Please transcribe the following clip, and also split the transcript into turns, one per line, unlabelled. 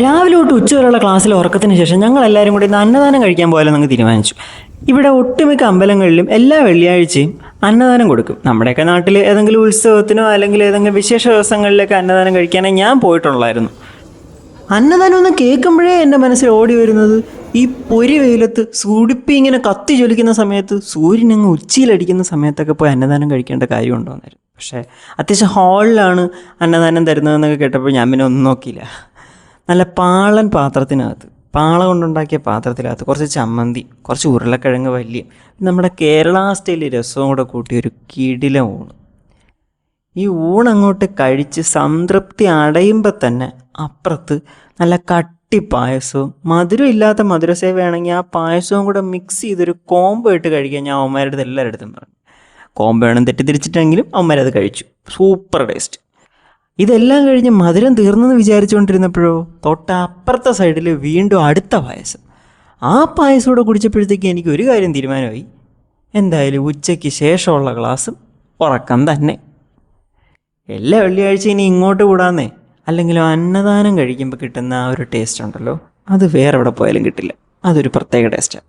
രാവിലെ തൊട്ട് ഉച്ചവരെയുള്ള ക്ലാസ്സിലെ ഉറക്കത്തിന് ശേഷം ഞങ്ങൾ എല്ലാവരും കൂടി ഇന്ന് അന്നദാനം കഴിക്കാൻ പോയാലെന്ന് തീരുമാനിച്ചു. ഇവിടെ ഒട്ടുമിക്ക അമ്പലങ്ങളിലും എല്ലാ വെള്ളിയാഴ്ചയും അന്നദാനം കൊടുക്കും. നമ്മുടെയൊക്കെ നാട്ടിൽ ഏതെങ്കിലും ഉത്സവത്തിനോ അല്ലെങ്കിൽ ഏതെങ്കിലും വിശേഷ ദിവസങ്ങളിലൊക്കെ അന്നദാനം കഴിക്കാനേ ഞാൻ പോയിട്ടുള്ളായിരുന്നു. അന്നദാനം ഒന്ന് കേൾക്കുമ്പോഴേ എൻ്റെ മനസ്സിൽ ഓടി വരുന്നത് ഈ പൊരി വെയിലത്ത് സുടുപ്പി ഇങ്ങനെ കത്തി ജ്വലിക്കുന്ന സമയത്ത് സൂര്യൻ അങ്ങ് ഉച്ചിയിലടിക്കുന്ന സമയത്തൊക്കെ പോയി അന്നദാനം കഴിക്കേണ്ട കാര്യം ഉണ്ടോന്നായിരുന്നു. പക്ഷേ അത്യാവശ്യം ഹാളിലാണ് അന്നദാനം തരുന്നതെന്നൊക്കെ കേട്ടപ്പോൾ ഞാൻ പിന്നെ ഒന്നും നോക്കിയില്ല. നല്ല പാളൻ പാത്രത്തിനകത്ത്, പാള കൊണ്ടുണ്ടാക്കിയ പാത്രത്തിനകത്ത് കുറച്ച് ചമ്മന്തി, കുറച്ച് ഉരുളക്കിഴങ്ങ് വലിയ, നമ്മുടെ കേരള സ്റ്റൈൽ രസവും കൂടെ കൂട്ടിയ ഒരു കിടിലൻ ഊണ്. ഈ ഊണങ്ങോട്ട് കഴിച്ച് സംതൃപ്തി അടയുമ്പോൾ തന്നെ അപ്പുറത്ത് നല്ല കട്ടി പായസവും, മധുരം ഇല്ലാത്ത മധുരസേവയാണെങ്കിൽ ആ പായസവും കൂടെ മിക്സ് ചെയ്തൊരു കോംബോ ഇട്ട് കഴിക്കാൻ ഞാൻ അവന്മാരുടെ അടുത്ത് എല്ലാവരുടെ അടുത്തും പറഞ്ഞു. കോംബോ വേണം തെറ്റിദ്ധരിച്ചിട്ടെങ്കിലും അവന്മാരത് കഴിച്ചു. Super taste. ഇതെല്ലാം കഴിഞ്ഞ് മധുരം തീർന്നെന്ന് വിചാരിച്ചുകൊണ്ടിരുന്നപ്പോഴോ തൊട്ടപ്പുറത്തെ സൈഡിൽ വീണ്ടും അടുത്ത പായസം. ആ പായസം കൂടെ കുടിച്ചപ്പോഴത്തേക്ക് എനിക്ക് ഒരു കാര്യം തീരുമാനമായി. എന്തായാലും ഉച്ചയ്ക്ക് ശേഷമുള്ള ക്ലാസ്സും ഉറക്കം തന്നെ. എല്ലാ വെള്ളിയാഴ്ചയും ഇനി ഇങ്ങോട്ട് കൂടാന്നേ. അല്ലെങ്കിലും അന്നദാനം കഴിക്കുമ്പോൾ കിട്ടുന്ന ആ ഒരു ടേസ്റ്റ് ഉണ്ടല്ലോ, അത് വേറെ എവിടെ പോയാലും കിട്ടില്ല. അതൊരു പ്രത്യേക ടേസ്റ്റാണ്.